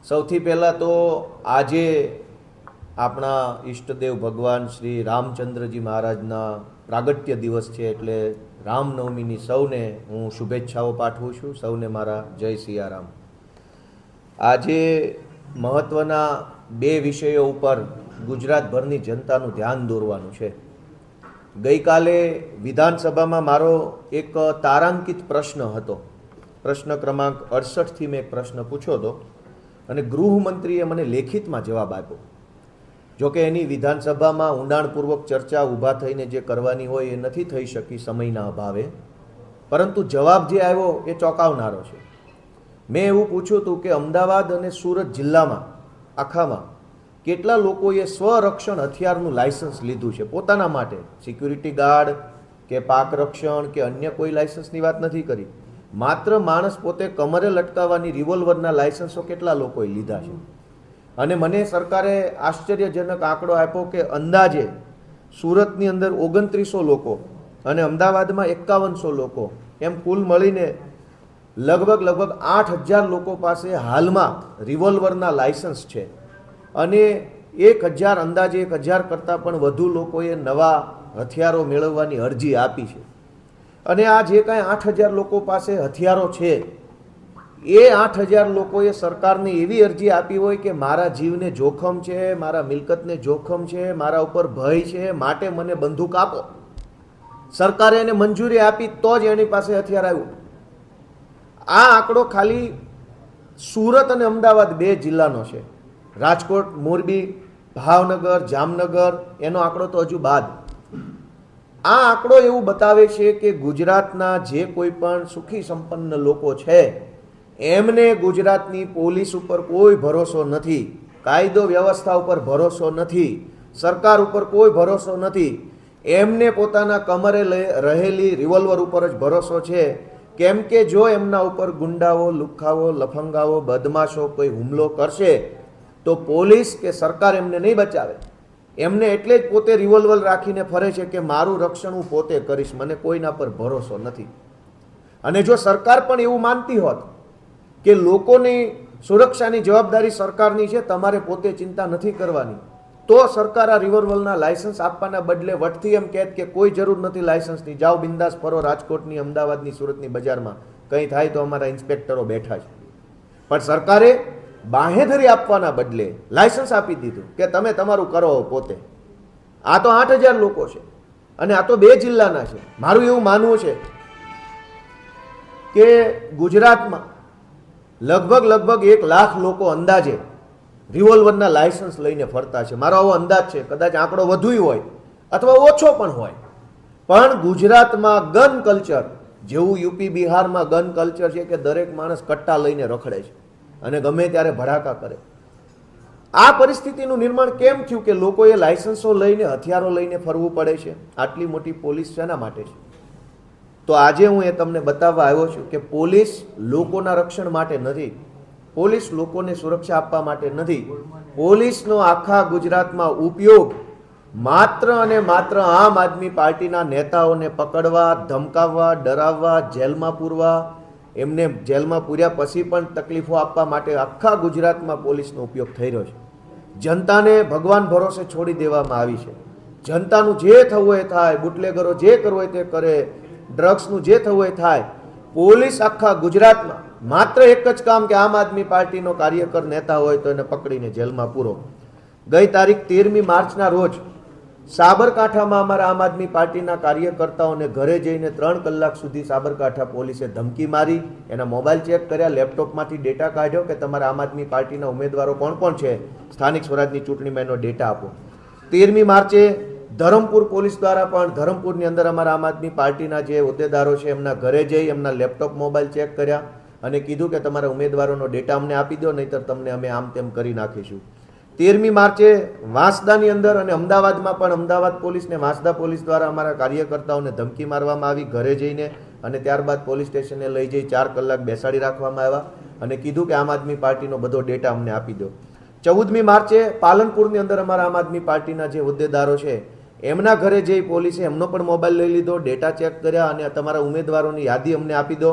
સૌથી પહેલાં તો આજે આપણા ઈષ્ટદેવ ભગવાન શ્રી રામચંદ્રજી મહારાજના પ્રાગટ્ય દિવસ છે, એટલે રામનવમીની સૌને હું શુભેચ્છાઓ પાઠવું છું. સૌને મારા જય સિયારામ. આજે મહત્ત્વના બે વિષયો ઉપર ગુજરાતભરની જનતાનું ધ્યાન દોરવાનું છે. ગઈકાલે વિધાનસભામાં મારો એક તારાંકિત પ્રશ્ન હતો. પ્રશ્ન ક્રમાંક 68થી મેં એક પ્રશ્ન પૂછ્યો હતો અને ગૃહમંત્રીએ મને લેખિતમાં જવાબ આપ્યો. જોકે એની વિધાનસભામાં ઊંડાણપૂર્વક ચર્ચા ઊભા થઈને જે કરવાની હોય એ નથી થઈ શકી સમયના અભાવે, પરંતુ જવાબ જે આવ્યો એ ચોંકાવનારો છે. મેં એવું પૂછ્યું હતું કે અમદાવાદ અને સુરત જિલ્લામાં આખામાં કેટલા લોકોએ સ્વરક્ષણ હથિયારનું લાયસન્સ લીધું છે પોતાના માટે. સિક્યુરિટી ગાર્ડ કે પાક રક્ષણ કે અન્ય કોઈ લાયસન્સની વાત નથી કરી. માત્ર માણસ પોતે કમરે લટકાવવાની રિવોલ્વરના લાયસન્સો કેટલા લોકોએ લીધા છે. અને મને સરકારે આશ્ચર્યજનક આંકડો આપ્યો કે અંદાજે સુરતની અંદર 2900 લોકો અને અમદાવાદમાં 5100 લોકો, એમ કુલ મળીને લગભગ 8000 લોકો પાસે હાલમાં રિવોલ્વરના લાયસન્સ છે. અને 1000 અંદાજે 1000 કરતાં પણ વધુ લોકોએ નવા હથિયારો મેળવવાની અરજી આપી છે. અને આ જે કાંઈ 8000 લોકો પાસે હથિયારો છે એ 8000 લોકોએ સરકારને એવી અરજી આપી હોય કે મારા જીવને જોખમ છે, મારા મિલકતને જોખમ છે, મારા ઉપર ભય છે, માટે મને બંદૂક આપો. સરકારે એને મંજૂરી આપી તો જ એની પાસે હથિયાર આવ્યું. આ આંકડો ખાલી સુરત અને અમદાવાદ બે જિલ્લાનો છે. રાજકોટ, મોરબી, ભાવનગર, જામનગર એનો આંકડો તો હજુ બાદ. આ આંકડો એવું બતાવે છે કે ગુજરાતના જે કોઈ પણ સુખી સંપન્ન લોકો છે એમને ગુજરાતની પોલીસ ઉપર કોઈ ભરોસો નથી, કાયદો વ્યવસ્થા ઉપર ભરોસો નથી, સરકાર ઉપર કોઈ ભરોસો નથી. એમને પોતાના કમરે રહેલી રિવોલ્વર ઉપર જ ભરોસો છે. કેમ કે જો એમના ઉપર ગુંડાઓ, લુખ્ખાઓ, લફંગાઓ, બદમાશો કોઈ હુમલો કરશે તો પોલીસ કે સરકાર એમને નહીં બચાવે. એમને એટલે જ પોતે રિવોલ્વર રાખીને ફરે છે કે મારું રક્ષણ હું પોતે કરીશ, મને કોઈના પર ભરોસો નથી. અને જો સરકાર પણ એવું માનતી હોત કે લોકોની સુરક્ષાની જવાબદારી સરકારની છે, તમારે પોતે ચિંતા નથી કરવાની, તો સરકાર આ રિવોલ્વરના લાયસન્સ આપવાના બદલે વટથી એમ કહેત કે કોઈ જરૂર નથી લાયસન્સની, જાઓ બિંદાસ ફરો રાજકોટની, અમદાવાદની, સુરતની બજારમાં, કંઈ થાય તો અમારા ઇન્સ્પેક્ટરો બેઠા છે. પણ સરકારે બાંહેધરી આપવાના બદલે લાયસન્સ આપી દીધું કે તમે તમારું કરો પોતે. આ તો 8000 લોકો છે અને આ તો બે જિલ્લાના છે. મારું એવું માનવું છે કે ગુજરાતમાં લગભગ 1 લાખ લોકો અંદાજે રિવોલ્વરના લાયસન્સ લઈને ફરતા છે. મારો આવો અંદાજ છે, કદાચ આંકડો વધુ હોય અથવા ઓછો પણ હોય. પણ ગુજરાતમાં ગન કલ્ચર જેવું યુપી બિહારમાં ગન કલ્ચર છે કે દરેક માણસ કટ્ટા લઈને રખડે છે અને ગમે ત્યારે ભડાકા કરે. આ પરિસ્થિતિનું નિર્માણ કેમ થયું કે લોકોએ લાયસન્સો લઈને, હથિયારો લઈને ફરવું પડે છે? આટલી મોટી પોલીસ શેના માટે છે? તો આજે હું એ તમને બતાવવા આવ્યો છું કે પોલીસ લોકોના રક્ષણ માટે નથી, પોલીસ લોકોને સુરક્ષા આપવા માટે નથી. પોલીસનો આખા ગુજરાતમાં ઉપયોગ માત્ર અને માત્ર આમ આદમી પાર્ટીના નેતાઓને પકડવા, ધમકાવવા, ડરાવવા, જેલમાં પૂરવા, એમને જેલમાં પૂર્યા પછી પણ તકલીફો આપવા માટે આખા ગુજરાતમાં પોલીસનો ઉપયોગ થઈ રહ્યો છે. જનતાને ભગવાન ભરોસે છોડી દેવામાં આવી છે. જનતાનું જે થવું એ થાય, બુટલેગરો જે કરવું હોય તે કરે, ડ્રગ્સનું જે થવું એ થાય. પોલીસ આખા ગુજરાતમાં માત્ર એક જ કામ કે આમ આદમી પાર્ટીનો કાર્યકર નેતા હોય તો એને પકડીને જેલમાં પૂરો. ગઈ તારીખ 13મી માર્ચના રોજ સાબરકાંઠામાં અમારા આમ આદમી પાર્ટીના કાર્યકર્તાઓને ઘરે જઈને 3 કલાક સુધી સાબરકાંઠા પોલીસે ધમકી મારી, એના મોબાઈલ ચેક કર્યા, લેપટોપમાંથી ડેટા કાઢ્યો કે તમારા આમ આદમી પાર્ટીના ઉમેદવારો કોણ કોણ છે, સ્થાનિક સ્વરાજની ચૂંટણીમાં એનો ડેટા આપો. 13મી માર્ચે ધરમપુર પોલીસ દ્વારા પણ ધરમપુરની અંદર અમારા આમ આદમી પાર્ટીના જે હોદ્દેદારો છે એમના ઘરે જઈ એમના લેપટોપ, મોબાઈલ ચેક કર્યા અને કીધું કે તમારા ઉમેદવારોનો ડેટા અમને આપી દો, નહીંતર તમને અમે આમ તેમ કરી નાખીશું. 13મી માર્ચે વાંસદાની અંદર અને અમદાવાદમાં પણ અમદાવાદ પોલીસ ને વાંસદા પોલીસ દ્વારા અમારા કાર્યકર્તાઓને ધમકી મારવામાં આવી ઘરે જઈને, અને ત્યારબાદ પોલીસ સ્ટેશને લઈ જઈ 4 કલાક બેસાડી રાખવામાં આવ્યા અને કીધું કે આમ આદમી પાર્ટીનો બધો ડેટા અમને આપી દો. 14મી માર્ચે પાલનપુરની અંદર અમારા આમ આદમી પાર્ટીના જે હોદ્દેદારો છે એમના ઘરે જઈ પોલીસે એમનો પણ મોબાઈલ લઈ લીધો, ડેટા ચેક કર્યા અને તમારા ઉમેદવારોની યાદી અમને આપી દો.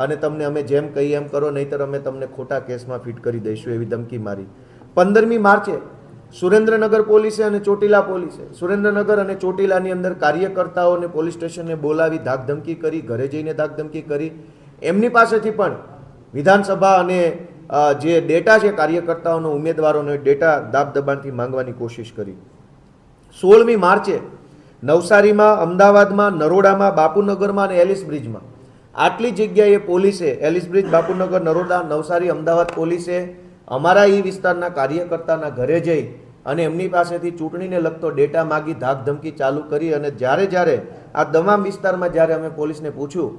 અને તમને અમે જેમ કહીએ એમ કરો, નહીંતર અમે તમને ખોટા કેસમાં ફિટ કરી દઈશું, એવી ધમકી મારી. 15મી માર્ચે સુરેન્દ્રનગર પોલીસે અને ચોટીલા પોલીસે સુરેન્દ્રનગર અને ચોટીલાની અંદર કાર્યકર્તાઓને પોલીસ સ્ટેશને બોલાવી ધાકધમકી કરી, ઘરે જઈને ધાકધમકી કરી. એમની પાસેથી પણ વિધાનસભા અને જે ડેટા છે કાર્યકર્તાઓનો, ઉમેદવારોનો ડેટા દાબ દબાણથી માંગવાની કોશિશ કરી. 16મી માર્ચે નવસારીમાં, અમદાવાદમાં, નરોડામાં, બાપુનગરમાં અને એલિસ બ્રિજમાં આટલી જગ્યાએ પોલીસે, એલિસ બ્રિજ, બાપુનગર, નરોડા, નવસારી, અમદાવાદ પોલીસે અમારા એ વિસ્તારના કાર્યકર્તાના ઘરે જઈ અને એમની પાસેથી ચૂંટણીને લગતો ડેટા માગી ધાકધમકી ચાલુ કરી. અને જ્યારે આ તમામ વિસ્તારમાં જ્યારે અમે પોલીસને પૂછ્યું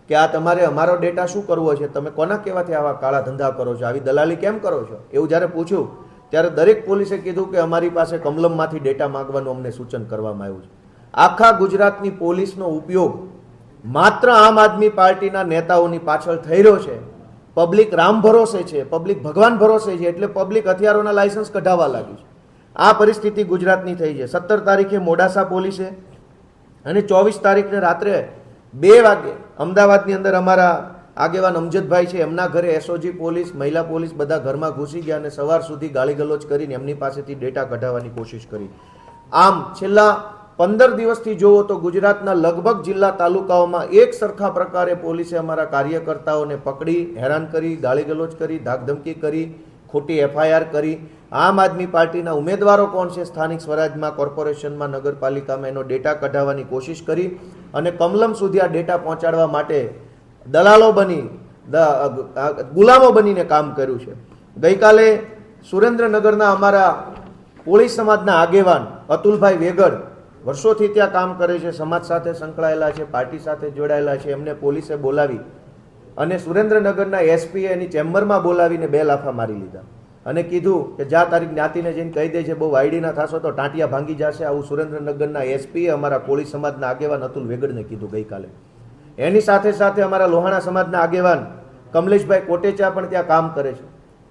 કે આ તમારે અમારો ડેટા શું કરવો છે, તમે કોના કહેવાથી આવા કાળા ધંધા કરો છો, આવી દલાલી કેમ કરો છો, એવું જ્યારે પૂછ્યું ત્યારે દરેક પોલીસે કીધું કે અમારી પાસે કમલમમાંથી ડેટા માંગવાનું અમને સૂચન કરવામાં આવ્યું છે. આખા ગુજરાતની પોલીસનો ઉપયોગ માત્ર આમ આદમી પાર્ટીના નેતાઓની પાછળ થઈ રહ્યો છે. પબ્લિક રામ ભરોસે છે, પબ્લિક ભગવાન ભરોસે છે, એટલે પબ્લિક હથિયારોના લાયસન્સ કઢાવવા લાગી છે. આ પરિસ્થિતિ ગુજરાતની થઈ છે. 17 તારીખે મોડાસા પોલીસે અને 24 તારીખને રાત્રે 2 વાગે અમદાવાદની અંદર અમારા આગેવાન અમજદભાઈ છે, એમના ઘરે એસઓજી પોલીસ, મહિલા પોલીસ બધા ઘરમાં ઘૂસી ગયા અને સવાર સુધી ગાળીગલોચ કરીને એમની પાસેથી ડેટા કઢાવવાની કોશિશ કરી. આમ છેલ્લા 15 દિવસથી જોવો તો ગુજરાતના લગભગ જિલ્લા તાલુકાઓમાં એક સરખા પ્રકારે પોલીસે અમારા કાર્યકર્તાઓને પકડી, હેરાન કરી, ગાળીગલોચ કરી, ધાકધમકી કરી, ખોટી એફઆઈઆર કરી. આમ આદમી પાર્ટીના ઉમેદવારો કોણ છે સ્થાનિક સ્વરાજમાં, કોર્પોરેશનમાં, નગરપાલિકામાં, એનો ડેટા કઢાવવાની કોશિશ કરી અને કમલમ સુધી આ ડેટા પહોંચાડવા માટે દલાલો બની, ગુલામો બનીને કામ કર્યું છે. ગઈકાલે સુરેન્દ્રનગરના અમારા કોળી સમાજના આગેવાન અતુલભાઈ વેગડ વર્ષોથી ત્યાં કામ કરે છે, સમાજ સાથે સંકળાયેલા છે, પાર્ટી સાથે જોડાયેલા છે. એમને પોલીસે બોલાવી અને સુરેન્દ્રનગરના એસપીએ એની ચેમ્બરમાં બોલાવીને 2 લાફા મારી લીધા અને કીધું કે જા તારી જ્ઞાતિને જઈને કહી દે છે, બહુ વાયડી ના થશો તો ટાંટિયા ભાંગી જશે. આવું સુરેન્દ્રનગરના એસપીએ અમારા કોળી સમાજના આગેવાન અતુલ વેગડને કીધું ગઈકાલે. એની સાથે સાથે અમારા લોહાણા સમાજના આગેવાન કમલેશભાઈ કોટેચા પણ ત્યાં કામ કરે છે.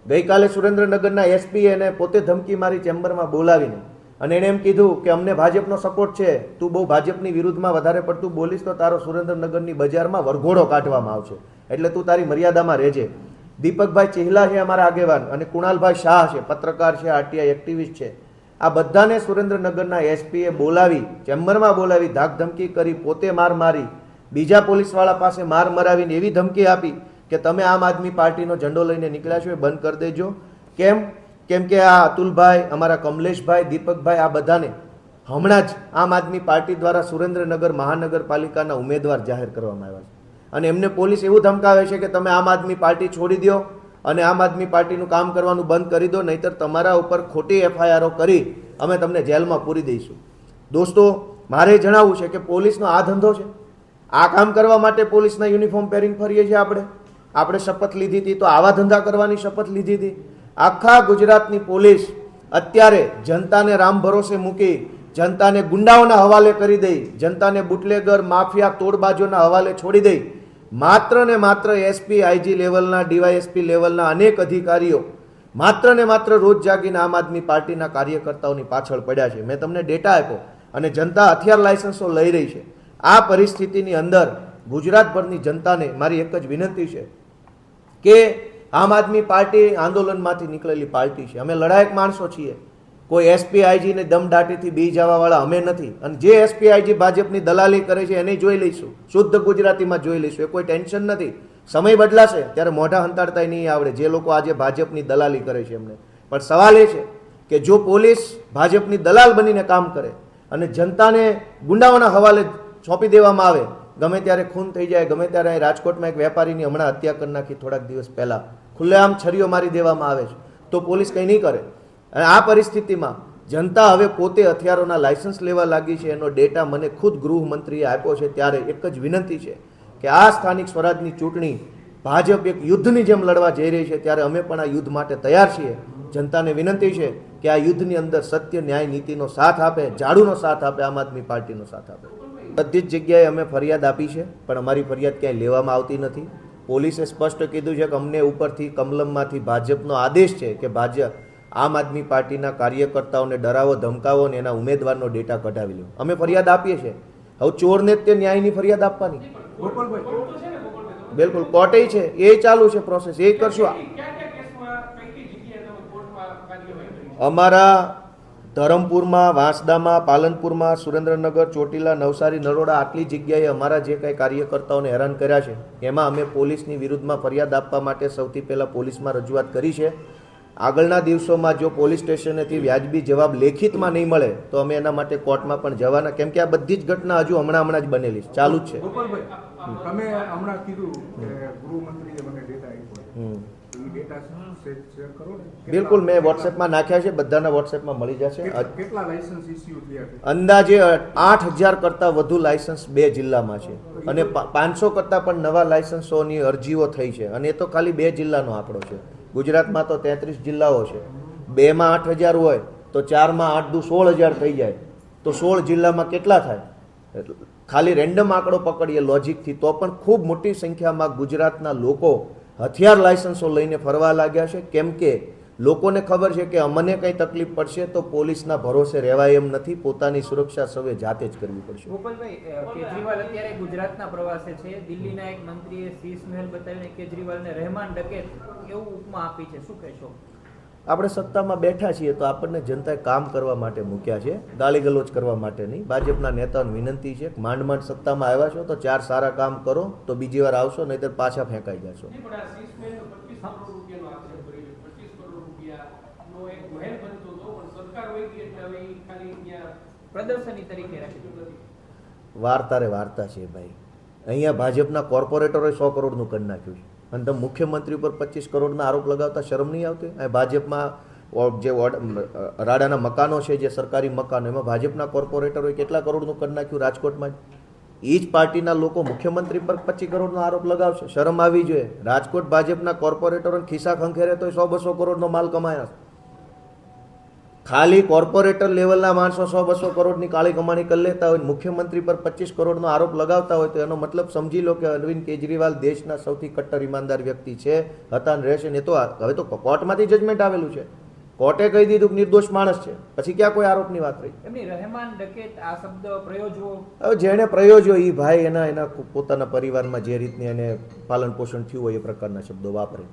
ગઈકાલે સુરેન્દ્રનગરના એસપીએ એને પોતે ધમકી મારી ચેમ્બરમાં બોલાવીને અને એણે એમ કીધું કે અમને ભાજપનો સપોર્ટ છે, તું બહુ ભાજપની વિરુદ્ધમાં વધારે પડતું બોલીશ તો તારો સુરેન્દ્રનગરની બજારમાં વરઘોડો કાઢવામાં આવશે, એટલે તું તારી મર્યાદામાં રહેજે. દીપકભાઈ ચેહલા છે અમારા આગેવાન અને કુણાલભાઈ શાહ છે, પત્રકાર છે, આરટીઆઈ એક્ટિવિસ્ટ છે. આ બધાને સુરેન્દ્રનગરના એસપીએ બોલાવી, ચેમ્બરમાં બોલાવી ધાકધમકી કરી, પોતે માર મારી, બીજા પોલીસવાળા પાસે માર મરાવીને એવી ધમકી આપી કે તમે આમ આદમી પાર્ટીનો ઝંડો લઈને નીકળ્યા છો એ બંધ કરી દેજો. કેમ કે આ અતુલભાઈ, અમારા કમલેશભાઈ, દીપકભાઈ, આ બધાને હમણાં જ આમ આદમી પાર્ટી દ્વારા સુરેન્દ્રનગર મહાનગરપાલિકાના ઉમેદવાર જાહેર કરવામાં આવ્યા છે. અને એમને પોલીસ એવું ધમકાવે છે કે તમે આમ આદમી પાર્ટી છોડી દો અને આમ આદમી પાર્ટીનું કામ કરવાનું બંધ કરી દો, નહીતર તમારા ઉપર ખોટી એફઆઈઆરો કરી અમે તમને જેલમાં પૂરી દઈશું. દોસ્તો, મારે જણાવવું છે કે પોલીસનો આ ધંધો છે. આ કામ કરવા માટે પોલીસના યુનિફોર્મ પહેરીને ફરીએ છીએ. આપણે શપથ લીધી હતી તો આવા ધંધા કરવાની શપથ લીધી હતી. આખા ગુજરાતની પોલીસ અત્યારે જનતાને રામ ભરોસે મૂકી, જનતાને ગુંડાઓના હવાલે કરી દઈ, જનતાને બુટલેગર, માફિયા, તોડબાજોના હવાલે છોડી દઈ, માત્ર ને માત્ર એસપી, આઈજી લેવલના, ડીવાયએસપી લેવલના અનેક અધિકારીઓ માત્ર ને માત્ર રોજ જાગીને આમ આદમી પાર્ટીના કાર્યકર્તાઓની પાછળ પડ્યા છે. મેં તમને ડેટા આપ્યો અને જનતા હથિયાર લાયસન્સો લઈ રહી છે. આ પરિસ્થિતિની અંદર ગુજરાતભરની જનતાને મારી એક જ વિનંતી છે કે આમ આદમી પાર્ટી આંદોલનમાંથી નીકળેલી પાર્ટી છે. અમે લડાયક માણસો છીએ. કોઈ એસપી આઈજીને દમદાટીથી બી જવાવાળા અમે નથી. અને જે એસપી આઈજી ભાજપની દલાલી કરે છે એને જોઈ લઈશું, શુદ્ધ ગુજરાતીમાં જોઈ લઈશું. એ કોઈ ટેન્શન નથી. સમય બદલાશે ત્યારે મોઢા હંતાડતા નહીં આવડે જે લોકો આજે ભાજપની દલાલી કરે છે એમને. પણ સવાલ એ છે કે જો પોલીસ ભાજપની દલાલ બનીને કામ કરે અને જનતાને ગુંડાઓના હવાલે સોંપી દેવામાં આવે, ગમે ત્યારે ખૂન થઈ જાય, ગમે ત્યારે રાજકોટમાં એક વેપારીની હમણાં હત્યા કરી નાખી થોડાક દિવસ પહેલા, ખુલ્લેઆમ છરીઓ મારી દેવામાં આવે છે, તો પોલીસ કંઈ નહીં કરે. અને આ પરિસ્થિતિમાં જનતા હવે પોતે હથિયારોના લાયસન્સ લેવા લાગી છે. એનો ડેટા મને ખુદ ગૃહમંત્રીએ આપ્યો છે. ત્યારે એક જ વિનંતી છે કે આ સ્થાનિક સ્વરાજની ચૂંટણી ભાજપ એક યુદ્ધની જેમ લડવા જઈ રહી છે, ત્યારે અમે પણ આ યુદ્ધ માટે તૈયાર છીએ. જનતાને વિનંતી છે કે આ યુદ્ધની અંદર સત્ય, ન્યાય, નીતિનો સાથ આપે, ઝાડુનો સાથ આપે, આમ આદમી પાર્ટીનો સાથ આપે. બધી જ જગ્યાએ અમે ફરિયાદ આપી છે, પણ અમારી ફરિયાદ ક્યાંય લેવામાં આવતી નથી. પોલીસે સ્પષ્ટ કીધું છે કે અમને ઉપરથી કમલમમાંથી ભાજપનો આદેશ છે કે ભાજપ આમ આદમી પાર્ટીના કાર્યકર્તાઓને ડરાવો, ધમકાવો અને એના ઉમેદવારનો ડેટા કઢાવી લો. અમે ફરિયાદ આપીએ છીએ. હવે ચોરને જ તે ન્યાયની ફરિયાદ આપવાની. બિલકુલ કોર્ટે છે, એ ચાલુ છે પ્રોસેસ, એ કરશું. અમારા ધરમપુરમાં, વાંસદામાં, પાલનપુરમાં, સુરેન્દ્રનગર, ચોટીલા, નવસારી, નરોડા આટલી જગ્યાએ અમારા જે કંઈ કાર્યકર્તાઓને હેરાન કર્યા છે એમાં અમે પોલીસની વિરુદ્ધમાં ફરિયાદ આપવા માટે સૌથી પહેલાં પોલીસમાં રજૂઆત કરી છે. આગળના દિવસોમાં જો પોલીસ સ્ટેશનેથી વ્યાજબી જવાબ લેખિતમાં નહીં મળે તો અમે એના માટે કોર્ટમાં પણ જવાના, કેમ કે આ બધી જ ઘટના હજુ હમણાં જ બનેલી છે, ચાલુ જ છે. તમે હમણાં કીધું કે ગૃહમંત્રીએ મને ડેટા આપ્યો, એ ડેટા શેર કરો ને. બિલકુલ, મેં વોટ્સએપમાં નાખ્યા છે, બધાના વોટ્સએપમાં મળી જશે. કેટલા લાયસન્સ ઇસ્યુ થયા છે? અંદાજે 8,000 કરતાં વધુ લાયસન્સ 2 જિલ્લામાં છે અને 500 કરતાં પણ નવા લાયસન્સોની અરજીઓ થઈ છે, અને એ તો ખાલી 2 જિલ્લાનો આંકડો છે. ગુજરાતમાં તો 33 જિલ્લાઓ છે, 2માં 8,000 હોય તો 4માં 8 દુ 16,000 થઈ જાય, તો 16 જિલ્લામાં કેટલા થાય? ખાલી રેન્ડમ આંકડો પકડીએ લોજિકથી તો પણ ખૂબ મોટી સંખ્યામાં ગુજરાતના લોકો હથિયાર લાયસન્સો લઈને ફરવા લાગ્યા છે, કેમ કે લોકોને ખબર છે કે અમને કંઈ તકલીફ પડશે તો પોલીસના ભરોસે રહેવાય એમ નથી, પોતાની સુરક્ષા સૌએ જાતે જ કરવી પડશે. ગોપાલભાઈ, કેજરીવાલ અત્યારે ગુજરાતના પ્રવાસે છે. દિલ્હીના એક મંત્રીએ શીશ મહેલ બતાવીને કેજરીવાલને રહેમાન ડકેત એવું ઉપમા આપી છે, શું કહેશો? આપણે સત્તામાં બેઠા છીએ તો આપણને જનતાએ કામ કરવા માટે મૂક્યા છે, ગાળી ગલોચ કરવા માટે નહીં. ભાજપના નેતાઓને વિનંતી છે, માંડ માંડ સત્તામાં આવ્યા છો તો 4 સારા કામ કરો તો બીજી વાર આવશો, નહીંતર પાછા ફેંકાઈ જશો. પ્રદર્શની તરીકે વાર્તા છે ભાઈ. અહીંયા ભાજપના કોર્પોરેટરોએ 100 કરોડનું કરી નાખ્યું છે અને તમે મુખ્યમંત્રી ઉપર 25 કરોડના આરોપ લગાવતા શરમ નહીં આવતી? અહીં ભાજપમાં જે રાડાના મકાનો છે, જે સરકારી મકાનો, એમાં ભાજપના કોર્પોરેટરોએ કેટલા કરોડનું કરી નાખ્યું રાજકોટમાં જ. એ જ પાર્ટીના લોકો મુખ્યમંત્રી પર 25 કરોડનો આરોપ લગાવશે, શરમ આવી જોઈએ. રાજકોટ ભાજપના કોર્પોરેટરોને ખિસ્સા ખંખેરે તો 100-200 કરોડનો માલ કમાયા. ખાલી કોર્પોરેટર લેવલના માણસો 100-200 કરોડની કાળી કમાણી કરી લેતા હોય, મુખ્યમંત્રી પર 25 કરોડનો આરોપ લગાવતા હોય તો એનો મતલબ સમજી લો કે અરવિંદ કેજરીવાલ દેશના સૌથી કટ્ટર ઈમાનદાર વ્યક્તિ છે, હતા ને રહેશે. ને તો હવે તો કોર્ટમાંથી જજમેન્ટ આવેલું છે, કોર્ટે કહી દીધું કે નિર્દોષ માણસ છે, પછી ક્યાં કોઈ આરોપની વાત રહી? એમની રહેમાન ડકેત આ શબ્દ પ્રયોજવો, હવે જેણે પ્રયોજ્યો એ ભાઈ એના પોતાના પરિવારમાં જે રીતની એને પાલન પોષણ થયું હોય એ પ્રકારના શબ્દો વાપરે.